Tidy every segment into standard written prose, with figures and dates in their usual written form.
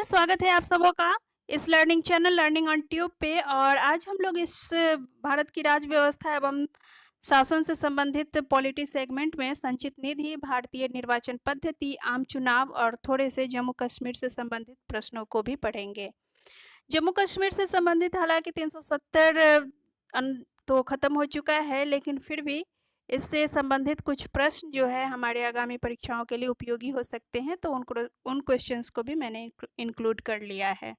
स्वागत है आप सबों का इस learning channel learning on tube पे। और आज हम लोग इस भारत की राज्य व्यवस्था एवं शासन से संबंधित पॉलिटी सेगमेंट में संचित निधि, भारतीय निर्वाचन पद्धति, आम चुनाव और थोड़े से जम्मू कश्मीर से संबंधित प्रश्नों को भी पढ़ेंगे। जम्मू कश्मीर से संबंधित हालांकि 370 तो खत्म हो चुका है, लेकिन फिर भी इससे संबंधित कुछ प्रश्न जो है हमारे आगामी परीक्षाओं के लिए उपयोगी हो सकते हैं, तो उन क्वेश्चंस को भी मैंने इंक्लूड कर लिया है।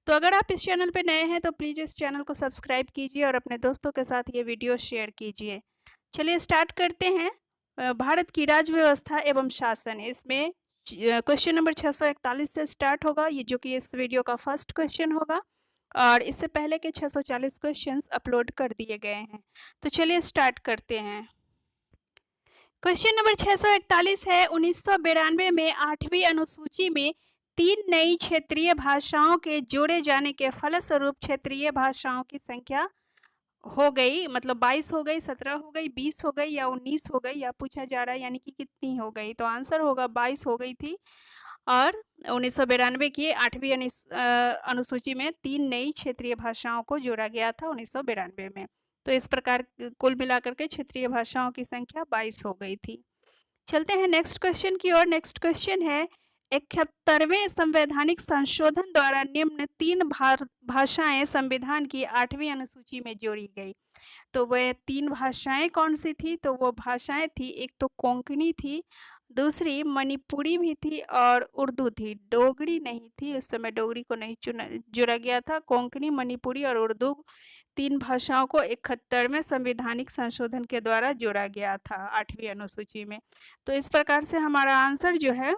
तो अगर आप इस चैनल पे नए हैं तो प्लीज़ इस चैनल को सब्सक्राइब कीजिए और अपने दोस्तों के साथ ये वीडियो शेयर कीजिए। चलिए स्टार्ट करते हैं। भारत की राज्य व्यवस्था एवं शासन, इसमें क्वेश्चन नंबर 641 से स्टार्ट होगा, ये जो कि इस वीडियो का फर्स्ट क्वेश्चन होगा और इससे पहले के 640 क्वेश्चंस अपलोड कर दिए गए हैं। तो चलिए स्टार्ट करते हैं। क्वेश्चन नंबर 641 है, 1992 में 8वीं अनुसूची में 3 नई क्षेत्रीय भाषाओं के जोड़े जाने के फलस्वरूप क्षेत्रीय भाषाओं की संख्या हो गई, मतलब 22 हो गई, 17 हो गई, 20 हो गई या 19 हो गई, या पूछा जा रहा है यानी कि कितनी हो गई। तो आंसर होगा 22 हो गई थी। और 1992 की 8वीं अनुसूची में 3 नई क्षेत्रीय भाषाओं को जोड़ा गया था 1992 में। तो इस प्रकार कुल मिलाकर के क्षेत्रीय भाषाओं की संख्या 22 हो गई थी। चलते हैं नेक्स्ट क्वेश्चन की ओर। नेक्स्ट क्वेश्चन है, 71वें संवैधानिक संशोधन द्वारा निम्न 3 भाषाएं संविधान की 8वीं अनुसूची में जोड़ी गई। तो वह 3 भाषाएं कौन सी थी? तो वो भाषाएं थी, एक तो कोंकणी थी, दूसरी मणिपुरी भी थी और उर्दू थी। डोगरी नहीं थी, उस समय डोगरी को नहीं जोड़ा गया था। कोंकणी, मणिपुरी और उर्दू 3 भाषाओं को 71वें संवैधानिक संशोधन के द्वारा जोड़ा गया था 8वीं अनुसूची में। तो इस प्रकार से हमारा आंसर जो है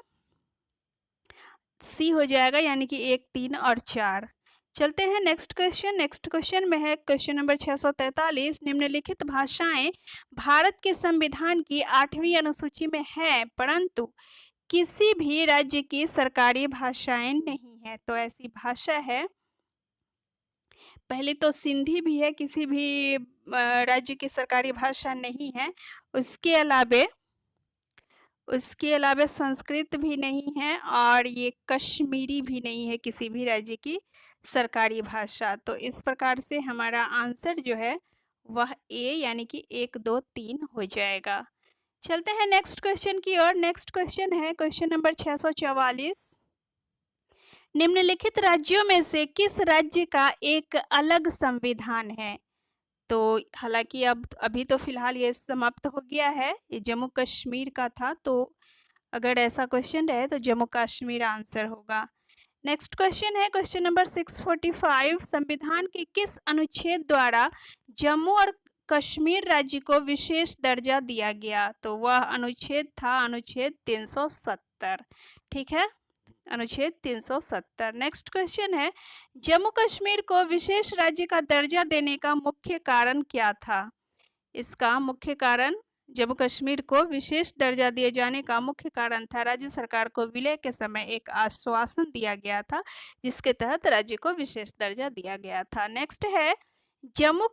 सी हो जाएगा, यानी कि 1, 3 और 4। चलते हैं नेक्स्ट क्वेश्चन। नेक्स्ट क्वेश्चन में है क्वेश्चन नंबर 643, निम्नलिखित भाषाएं भारत के संविधान की 8वीं अनुसूची में हैं परंतु किसी भी राज्य की सरकारी भाषाएं नहीं है। तो ऐसी भाषा है, पहले तो सिंधी भी है, किसी भी राज्य की सरकारी भाषा नहीं है। उसके अलावा संस्कृत भी नहीं है और ये कश्मीरी भी नहीं है, किसी भी राज्य की सरकारी भाषा। तो इस प्रकार से हमारा आंसर जो है वह ए, यानी कि 1, 2, 3 हो जाएगा। चलते हैं नेक्स्ट क्वेश्चन की ओर। नेक्स्ट क्वेश्चन है क्वेश्चन नंबर 644, निम्नलिखित राज्यों में से किस राज्य का एक अलग संविधान है? तो हालांकि अभी तो फिलहाल ये समाप्त हो गया है, ये जम्मू कश्मीर का था। तो अगर ऐसा क्वेश्चन रहे तो जम्मू कश्मीर आंसर होगा। नेक्स्ट क्वेश्चन है क्वेश्चन नंबर 645, संविधान के किस अनुच्छेद द्वारा जम्मू और कश्मीर राज्य को विशेष दर्जा दिया गया? तो वह अनुच्छेद था अनुच्छेद 370। ठीक है, अनुच्छेद 370। नेक्स्ट क्वेश्चन है, जम्मू कश्मीर को विशेष राज्य का दर्जा देने का मुख्य कारण क्या था? इसका मुख्य कारण, जम्मू कश्मीर को विशेष दर्जा दिए जाने का मुख्य कारण था, राज्य सरकार को विलय के समय एक आश्वासन दिया गया था जिसके तहत राज्य को विशेष दर्जा दिया गया था। नेक्स्ट है, जम्मू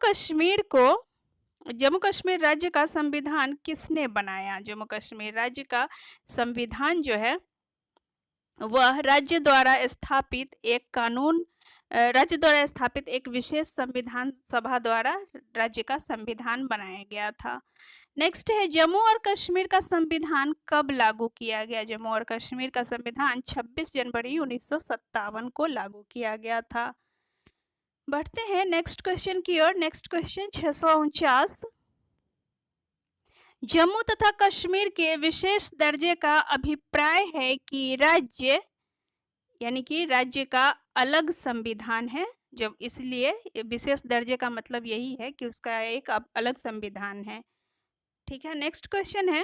कश्मीर राज्य का संविधान किसने बनाया? जम्मू कश्मीर राज्य का संविधान जो है वह राज्य द्वारा स्थापित एक विशेष संविधान सभा द्वारा राज्य का संविधान बनाया गया था। नेक्स्ट है, जम्मू और कश्मीर का संविधान कब लागू किया गया? जम्मू और कश्मीर का संविधान 26 जनवरी 1957 को लागू किया गया था। बढ़ते हैं नेक्स्ट क्वेश्चन की ओर। नेक्स्ट क्वेश्चन 649, जम्मू तथा कश्मीर के विशेष दर्जे का अभिप्राय है कि राज्य, यानी कि राज्य का अलग संविधान है, जब इसलिए विशेष दर्जे का मतलब यही है कि उसका एक अलग संविधान है। ठीक है, नेक्स्ट क्वेश्चन है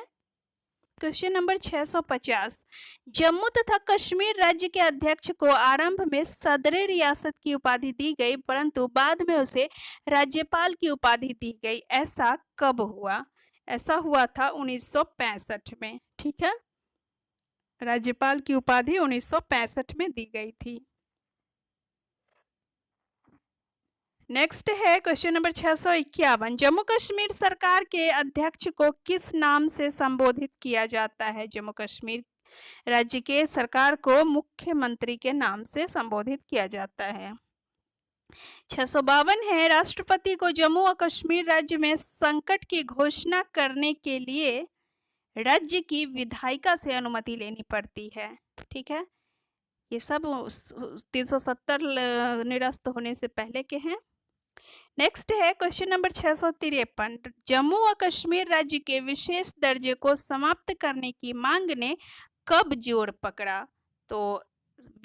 क्वेश्चन नंबर 650, जम्मू तथा कश्मीर राज्य के अध्यक्ष को आरंभ में सदर रियासत की उपाधि दी गई परंतु बाद में उसे राज्यपाल की उपाधि दी गई। ऐसा कब हुआ? ऐसा हुआ था 1965 में। ठीक है, राज्यपाल की उपाधि 1965 में दी गई थी। नेक्स्ट है क्वेश्चन नंबर 651, जम्मू कश्मीर सरकार के अध्यक्ष को किस नाम से संबोधित किया जाता है? जम्मू कश्मीर राज्य के सरकार को मुख्यमंत्री के नाम से संबोधित किया जाता है। 652 है, राष्ट्रपति को जम्मू और कश्मीर राज्य में संकट की घोषणा करने के लिए राज्य की विधायिका से अनुमति लेनी पड़ती है। ठीक है, ये सब 370 निरस्त होने से पहले के हैं। नेक्स्ट है क्वेश्चन नंबर 653, जम्मू और कश्मीर राज्य के विशेष दर्जे को समाप्त करने की मांग ने कब जोर पकड़ा? तो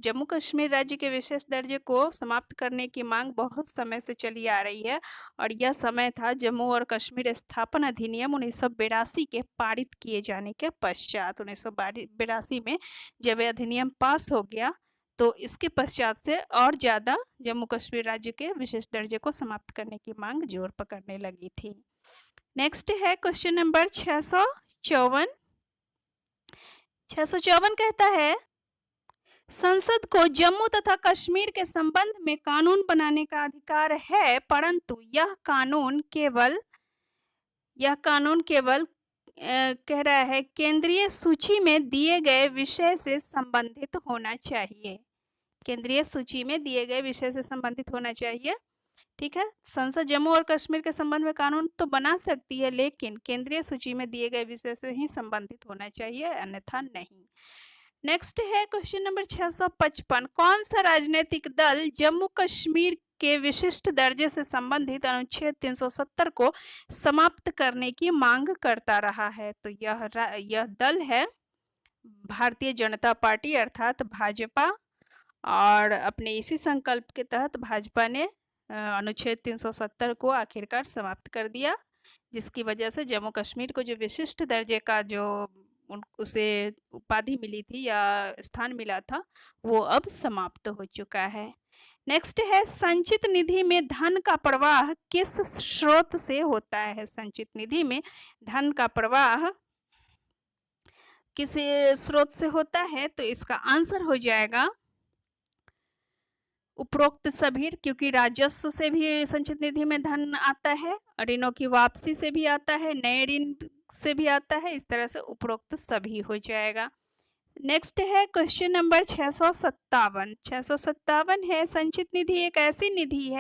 जम्मू कश्मीर राज्य के विशेष दर्जे को समाप्त करने की मांग बहुत समय से चली आ रही है और यह समय था जम्मू और कश्मीर स्थापना अधिनियम 1982 के पारित किए जाने के पश्चात। 1982 में जब यह अधिनियम पास हो गया तो इसके पश्चात से और ज़्यादा जम्मू कश्मीर राज्य के विशेष दर्जे को समाप्त करने की मांग जोर पकड़ने लगी थी। नेक्स्ट है क्वेश्चन नंबर 654। 654 कहता है, संसद को जम्मू तथा कश्मीर के संबंध में कानून बनाने का अधिकार है, परंतु यह कानून केवल कह रहा है केंद्रीय सूची में दिए गए विषय से संबंधित होना चाहिए। केंद्रीय सूची में दिए गए विषय से संबंधित होना चाहिए। ठीक है, संसद जम्मू और कश्मीर के संबंध में कानून तो बना सकती है, लेकिन केंद्रीय सूची में दिए गए विषय से ही संबंधित होना चाहिए, अन्यथा नहीं। नेक्स्ट है क्वेश्चन नंबर 655, कौन सा राजनीतिक दल जम्मू कश्मीर के विशिष्ट दर्जे से संबंधित अनुच्छेद 370 को समाप्त करने की मांग करता रहा है? तो यह दल है भारतीय जनता पार्टी अर्थात भाजपा, और अपने इसी संकल्प के तहत भाजपा ने अनुच्छेद 370 को आखिरकार समाप्त कर दिया, जिसकी वजह से जम्मू कश्मीर को जो विशिष्ट दर्जे का जो उसे उपाधि मिली थी या स्थान मिला था वो अब समाप्त हो चुका है। नेक्स्ट है, संचित निधि में धन का प्रवाह किस स्रोत से होता है? संचित निधि में धन का प्रवाह किस स्रोत से होता है? तो इसका आंसर हो जाएगा उपरोक्त सभी, क्योंकि राजस्व से भी संचित निधि में धन आता है, ऋणों की वापसी से भी आता है, नए ऋण से भी आता है, इस तरह से उपरोक्त सभी हो जाएगा। नेक्स्ट है क्वेश्चन नंबर 657। 657 है, संचित निधि एक ऐसी निधि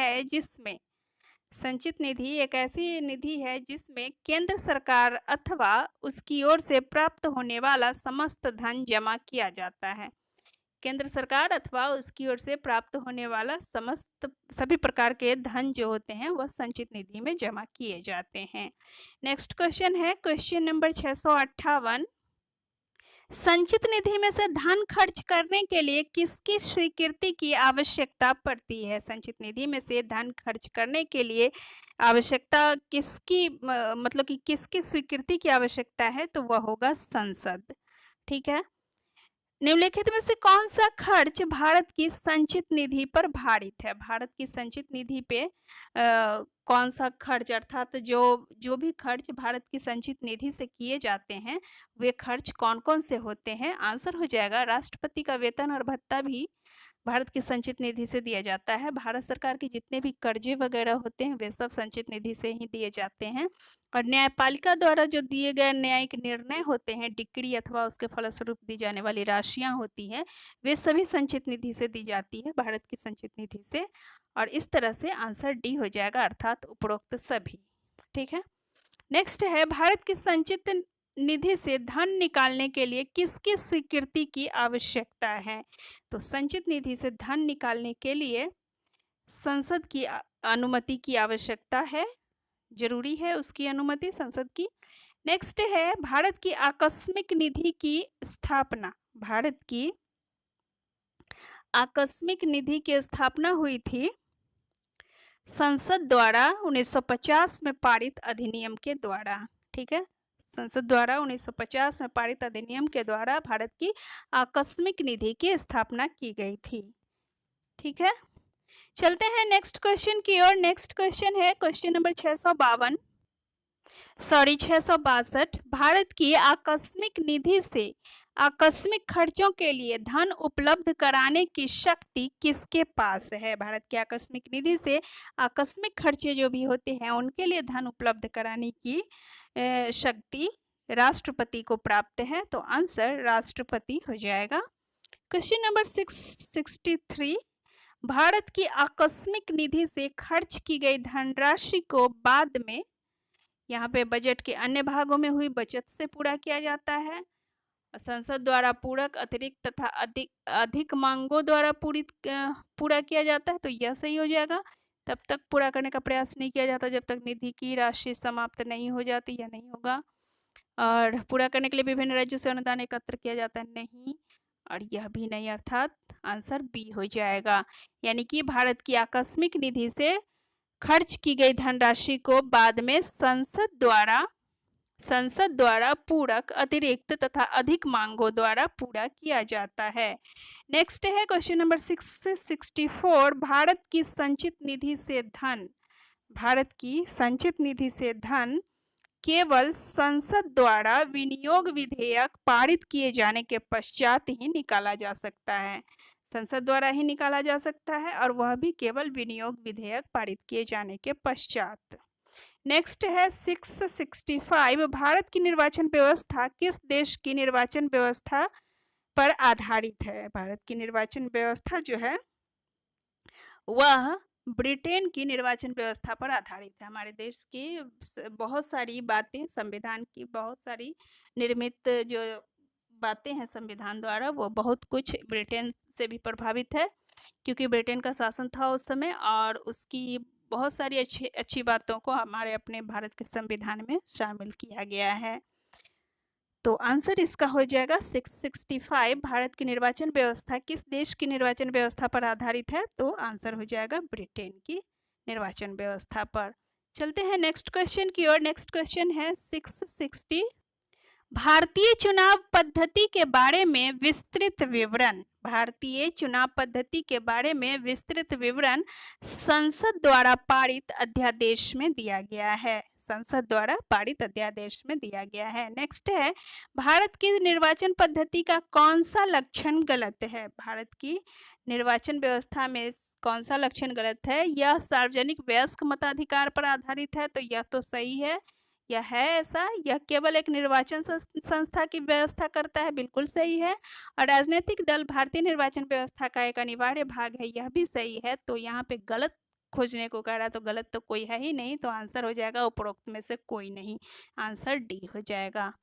है जिसमें केंद्र सरकार अथवा उसकी ओर से प्राप्त होने वाला समस्त धन जमा किया जाता है। केंद्र सरकार अथवा उसकी ओर से प्राप्त होने वाला सभी प्रकार के धन जो होते हैं वह संचित निधि में जमा किए जाते हैं। नेक्स्ट क्वेश्चन है क्वेश्चन नंबर 658, संचित निधि में से धन खर्च करने के लिए किसकी स्वीकृति की आवश्यकता पड़ती है? संचित निधि में से धन खर्च करने के लिए आवश्यकता किसकी, मतलब कि किसकी स्वीकृति की आवश्यकता है? तो वह होगा संसद। ठीक है, निम्नलिखित में से कौन सा खर्च भारत की संचित निधि पर भारित है? भारत की संचित निधि पे कौन सा खर्च, अर्थात जो भी खर्च भारत की संचित निधि से किए जाते हैं वे खर्च कौन कौन से होते हैं? आंसर हो जाएगा राष्ट्रपति का वेतन और भत्ता भी भारत की संचित निधि से दिया जाता है। भारत सरकार के जितने भी कर्जे वगैरह होते हैं वे सब संचित निधि से ही दिए जाते हैं, और न्यायपालिका द्वारा जो दिए गए न्यायिक निर्णय होते हैं, डिक्री अथवा उसके फलस्वरूप दी जाने वाली राशियां होती हैं, वे सभी संचित निधि से दी जाती है, भारत की संचित निधि से। और इस तरह से आंसर डी हो जाएगा, अर्थात उपरोक्त सभी। ठीक है, नेक्स्ट है, भारत की संचित निधि से धन निकालने के लिए किसकी स्वीकृति की आवश्यकता है? तो संचित निधि से धन निकालने के लिए संसद की अनुमति की आवश्यकता है, जरूरी है उसकी अनुमति संसद की। नेक्स्ट है, भारत की आकस्मिक निधि की स्थापना, भारत की आकस्मिक निधि की स्थापना हुई थी संसद द्वारा 1950 में पारित अधिनियम के द्वारा। ठीक है, संसद द्वारा 1950 में पारित अधिनियम के द्वारा भारत की आकस्मिक निधि की स्थापना की गई थी। ठीक है, चलते हैं नेक्स्ट क्वेश्चन की ओर। नेक्स्ट क्वेश्चन है क्वेश्चन नंबर 662। भारत की आकस्मिक निधि से आकस्मिक खर्चों के लिए धन उपलब्ध कराने की शक्ति किसके पास है? भारत की आकस्मिक निधि से आकस्मिक खर्चे जो भी होते हैं उनके लिए धन उपलब्ध कराने की शक्ति राष्ट्रपति को प्राप्त है, तो आंसर राष्ट्रपति हो जाएगा। क्वेश्चन नंबर 663, भारत की आकस्मिक निधि से खर्च की गई धनराशि को बाद में, यहाँ पे बजट के अन्य भागों में हुई बचत से पूरा किया जाता है। संसद द्वारा पूरक, अतिरिक्त तथा अधिक मांगों द्वारा पूरा किया जाता है, तो यह सही हो जाएगा। तब तक पूरा करने का प्रयास नहीं किया जाता जब तक निधि की राशि समाप्त नहीं हो जाती, या नहीं होगा। और पूरा करने के लिए विभिन्न राज्यों से अनुदान एकत्र किया जाता है, नहीं, और यह भी नहीं, अर्थात आंसर बी हो जाएगा। यानी कि भारत की आकस्मिक निधि से खर्च की गई धनराशि को बाद में संसद द्वारा पूरक, अतिरिक्त तथा अधिक मांगों द्वारा पूरा किया जाता है। नेक्स्ट है क्वेश्चन नंबर 664, भारत की संचित निधि से धन केवल संसद द्वारा विनियोग विधेयक पारित किए जाने के पश्चात ही निकाला जा सकता है। संसद द्वारा ही निकाला जा सकता है, और वह भी केवल विनियोग विधेयक पारित किए जाने के पश्चात। नेक्स्ट है 665, भारत की निर्वाचन व्यवस्था किस देश की निर्वाचन व्यवस्था पर आधारित है? भारत की निर्वाचन व्यवस्था जो है वह ब्रिटेन की निर्वाचन व्यवस्था पर आधारित है। हमारे देश की बहुत सारी बातें, संविधान की बहुत सारी निर्मित जो बातें हैं संविधान द्वारा, वो बहुत कुछ ब्रिटेन से भी प्रभावित है, क्योंकि ब्रिटेन का शासन था उस समय, और उसकी बहुत सारी अच्छी बातों को हमारे अपने भारत के संविधान में शामिल किया गया है। तो आंसर इसका हो जाएगा 665, भारत की निर्वाचन व्यवस्था किस देश की निर्वाचन व्यवस्था पर आधारित है? तो आंसर हो जाएगा ब्रिटेन की निर्वाचन व्यवस्था पर। चलते हैं नेक्स्ट क्वेश्चन की ओर। नेक्स्ट क्वेश्चन है 660, भारतीय चुनाव पद्धति के बारे में विस्तृत विवरण। भारतीय चुनाव पद्धति के बारे में विस्तृत विवरण संसद द्वारा पारित अध्यादेश में दिया गया है। संसद द्वारा पारित अध्यादेश में दिया गया है। नेक्स्ट है, भारत की निर्वाचन पद्धति का कौन सा लक्षण गलत है? भारत की निर्वाचन व्यवस्था में कौन सा लक्षण गलत है? यह सार्वजनिक वयस्क मताधिकार पर आधारित है, तो यह तो सही है। यह है ऐसा, यह केवल एक निर्वाचन संस्था की व्यवस्था करता है, बिल्कुल सही है। और राजनीतिक दल भारतीय निर्वाचन व्यवस्था का एक अनिवार्य भाग है, यह भी सही है। तो यहाँ पे गलत खोजने को कह रहा है, तो गलत तो कोई है ही नहीं, तो आंसर हो जाएगा उपरोक्त में से कोई नहीं, आंसर डी हो जाएगा।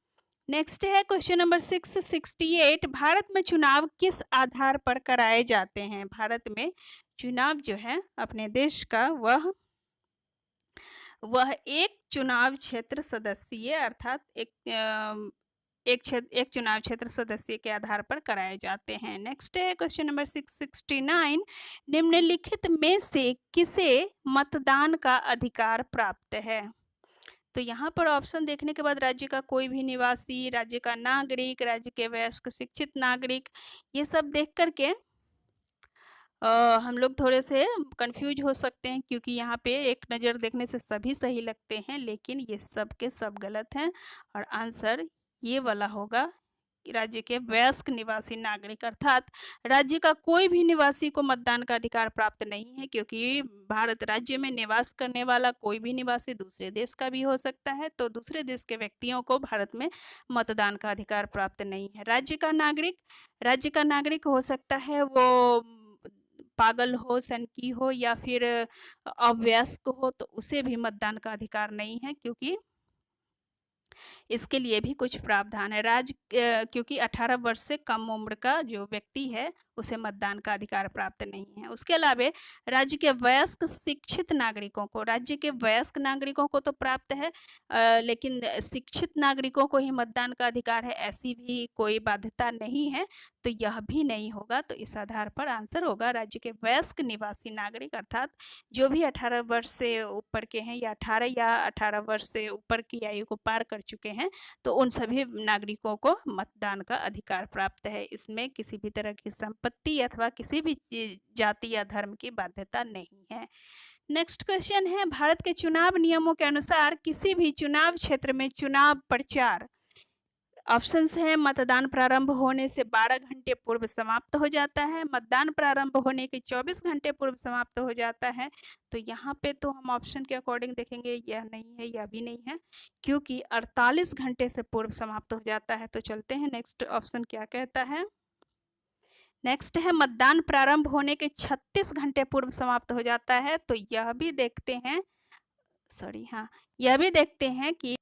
नेक्स्ट है क्वेश्चन नंबर 668, भारत में चुनाव किस आधार पर कराए जाते हैं? भारत में चुनाव जो है अपने देश का, वह एक चुनाव क्षेत्र सदस्यीय, अर्थात एक चुनाव क्षेत्र सदस्य के आधार पर कराए जाते हैं। नेक्स्ट है क्वेश्चन नंबर 669, निम्नलिखित में से किसे मतदान का अधिकार प्राप्त है? तो यहाँ पर ऑप्शन देखने के बाद राज्य का कोई भी निवासी, राज्य का नागरिक, राज्य के वयस्क शिक्षित नागरिक, ये सब देख करके हम लोग थोड़े से कंफ्यूज हो सकते हैं, क्योंकि यहाँ पे एक नज़र देखने से सभी सही लगते हैं, लेकिन ये सब के सब गलत हैं। और आंसर ये वाला होगा, राज्य के वयस्क निवासी नागरिक, अर्थात राज्य का कोई भी निवासी को मतदान का अधिकार प्राप्त नहीं है, क्योंकि भारत राज्य में निवास करने वाला कोई भी निवासी दूसरे देश का भी हो सकता है, तो दूसरे देश के व्यक्तियों को भारत में मतदान का अधिकार प्राप्त नहीं है। राज्य का नागरिक हो सकता है वो पागल हो, सनकी हो, या फिर अवयस्क हो, तो उसे भी मतदान का अधिकार नहीं है, क्योंकि इसके लिए भी कुछ प्रावधान है। क्योंकि 18 वर्ष से कम उम्र का जो व्यक्ति है उसे मतदान का अधिकार प्राप्त नहीं है। उसके अलावा राज्य के वयस्क शिक्षित नागरिकों को, राज्य के वयस्क नागरिकों को तो प्राप्त है, लेकिन शिक्षित नागरिकों को ही मतदान का अधिकार है, ऐसी भी कोई बाध्यता नहीं है, तो यह भी नहीं होगा। तो इस आधार पर आंसर होगा राज्य के वयस्क निवासी नागरिक, अर्थात जो भी 18 वर्ष से ऊपर के हैं, या 18 वर्ष से ऊपर की आयु को पार कर चुके हैं, तो उन सभी नागरिकों को मतदान का अधिकार प्राप्त है। इसमें किसी भी तरह की संपत्ति अथवा किसी भी जाति या धर्म की बाध्यता नहीं है। नेक्स्ट क्वेश्चन है, भारत के चुनाव नियमों के अनुसार किसी भी चुनाव क्षेत्र में चुनाव प्रचार ऑप्शंस है मतदान प्रारंभ होने से 12 घंटे पूर्व समाप्त हो जाता है, मतदान प्रारंभ होने के 24 घंटे पूर्व समाप्त हो जाता है। तो यहाँ पे तो हम ऑप्शन के अकॉर्डिंग देखेंगे, यह नहीं है, यह भी नहीं है, क्योंकि 48 घंटे से पूर्व समाप्त हो जाता है। तो चलते हैं नेक्स्ट ऑप्शन क्या कहता है। नेक्स्ट है मतदान प्रारंभ होने के 36 घंटे पूर्व समाप्त हो जाता है। तो यह भी देखते हैं, यह भी देखते हैं कि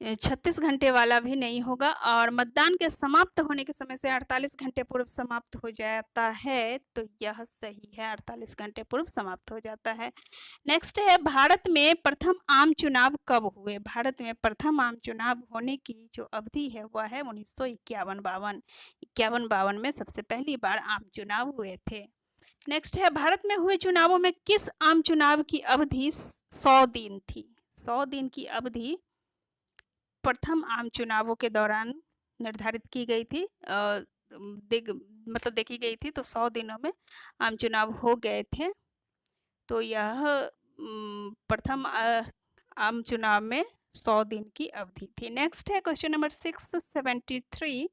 36 घंटे वाला भी नहीं होगा, और मतदान के समाप्त होने के समय से 48 घंटे पूर्व समाप्त हो जाता है। तो यह सही है, 48 घंटे पूर्व समाप्त हो जाता है। नेक्स्ट है भारत में प्रथम आम चुनाव कब हुए। भारत में प्रथम आम चुनाव होने की जो अवधि है वह है 1951-52। 51-52 में सबसे पहली बार आम चुनाव हुए थे। नेक्स्ट है भारत में हुए चुनावों में किस आम चुनाव की अवधि 100 दिन थी। 100 दिन की अवधि प्रथम आम चुनावों के दौरान निर्धारित की गई थी, मतलब देखी गई थी। तो 100 दिनों में आम चुनाव हो गए थे। तो यह प्रथम आम चुनाव में 100 दिन की अवधि थी। नेक्स्ट है क्वेश्चन नंबर 673।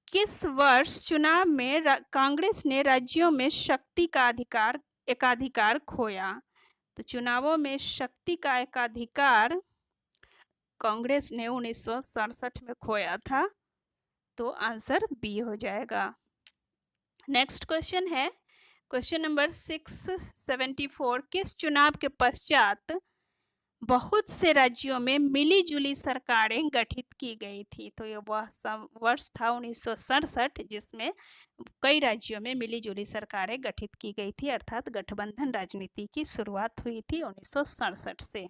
किस वर्ष चुनाव में कांग्रेस ने राज्यों में शक्ति का एकाधिकार खोया। तो चुनावों में शक्ति का एकाधिकार कांग्रेस ने 1967 में खोया था। तो आंसर बी हो जाएगा। नेक्स्ट क्वेश्चन है क्वेश्चन नंबर 674। किस चुनाव के पश्चात बहुत से राज्यों में मिली-जुली सरकारें गठित की गई थी। तो ये वह वर्ष था 1967 जिसमें कई राज्यों में मिली-जुली सरकारें गठित की गई थी, अर्थात गठबंधन राजनीति की शुरुआत हुई थी 1967 से।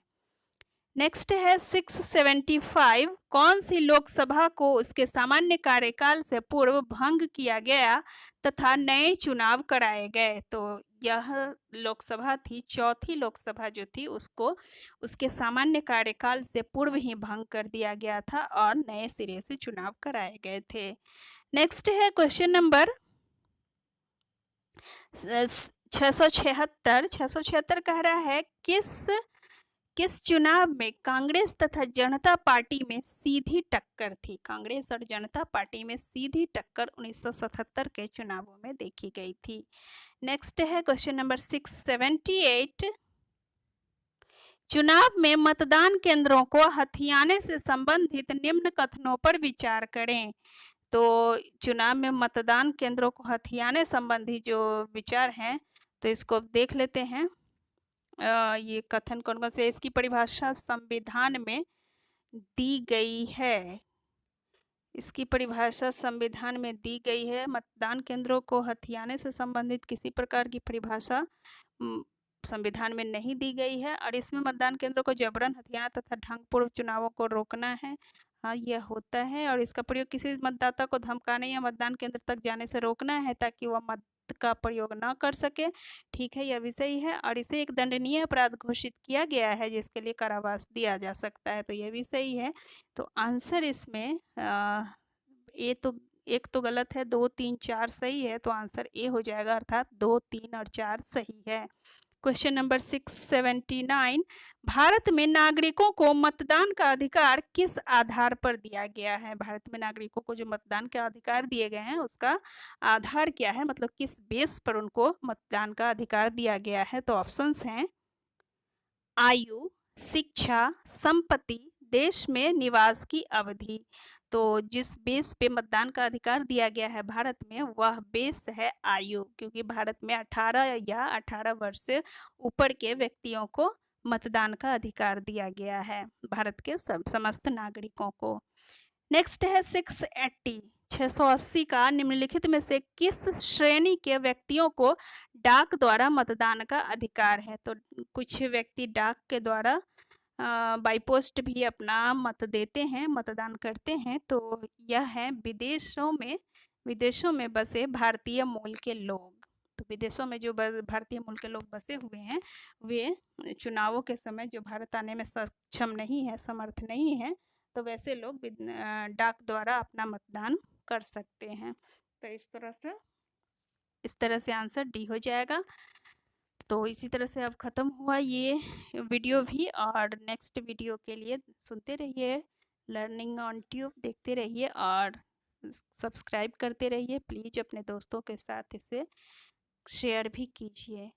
नेक्स्ट है 675। कौन सी लोकसभा को उसके सामान्य कार्यकाल से पूर्व भंग किया गया तथा नए चुनाव कराए गए। तो यह लोकसभा थी, चौथी लोकसभा जो थी उसको उसके सामान्य कार्यकाल से पूर्व ही भंग कर दिया गया था और नए सिरे से चुनाव कराए गए थे। नेक्स्ट है क्वेश्चन नंबर 676। 676 कह रहा है किस चुनाव में कांग्रेस तथा जनता पार्टी में सीधी टक्कर थी। कांग्रेस और जनता पार्टी में सीधी टक्कर 1977 के चुनावों में देखी गई थी। नेक्स्ट है क्वेश्चन नंबर 678। चुनाव में मतदान केंद्रों को हथियाने से संबंधित निम्न कथनों पर विचार करें। तो चुनाव में मतदान केंद्रों को हथियाने संबंधी जो विचार हैं तो इसको देख लेते हैं। ये कथन कौन कौन से, इसकी परिभाषा संविधान में दी गई है। इसकी परिभाषा संविधान में दी गई है। मतदान केंद्रों को हथियाने से संबंधित किसी प्रकार की परिभाषा संविधान में नहीं दी गई है, और इसमें मतदान केंद्रों को जबरन हथियाना तथा ढंगपूर्व चुनावों को रोकना है। हाँ, यह होता है, और इसका प्रयोग किसी मतदाता को धमकाने या मतदान केंद्र तक जाने से रोकना है ताकि वह मत का प्रयोग न कर सके। ठीक है, यह भी सही है, और इसे एक दंडनीय अपराध घोषित किया गया है जिसके लिए कारावास दिया जा सकता है। तो यह भी सही है। तो आंसर इसमें एक तो गलत है, 2, 3, 4 सही है। तो आंसर ए हो जाएगा, अर्थात 2, 3 और 4 सही है। Question number 679। भारत में नागरिकों को मतदान का अधिकार किस आधार पर दिया गया है। भारत में नागरिकों को जो मतदान के अधिकार दिए गए हैं उसका आधार क्या है, मतलब किस बेस पर उनको मतदान का अधिकार दिया गया है। तो ऑप्शंस हैं आयु, शिक्षा, संपत्ति, देश में निवास की अवधि। तो जिस बेस पे मतदान का अधिकार दिया गया है भारत में वह बेस है आयु, क्योंकि भारत में 18 या 18 वर्ष से ऊपर के व्यक्तियों को मतदान का अधिकार दिया गया है, भारत के समस्त नागरिकों को। नेक्स्ट है 680। 680 का निम्नलिखित में से किस श्रेणी के व्यक्तियों को डाक द्वारा मतदान का अधिकार है। तो कुछ व्यक्ति डाक के द्वारा बाई पोस्ट भी अपना मत देते हैं, मतदान करते हैं। तो यह है विदेशों में बसे भारतीय मूल के लोग। तो विदेशों में जो भारतीय मूल के लोग बसे हुए हैं वे चुनावों के समय जो भारत आने में सक्षम नहीं है, समर्थ नहीं है, तो वैसे लोग डाक द्वारा अपना मतदान कर सकते हैं। तो इस तरह से आंसर डी हो जाएगा। तो इसी तरह से अब ख़त्म हुआ ये वीडियो भी, और नेक्स्ट वीडियो के लिए सुनते रहिए लर्निंग ऑन ट्यूब, देखते रहिए और सब्सक्राइब करते रहिए। प्लीज़ अपने दोस्तों के साथ इसे शेयर भी कीजिए।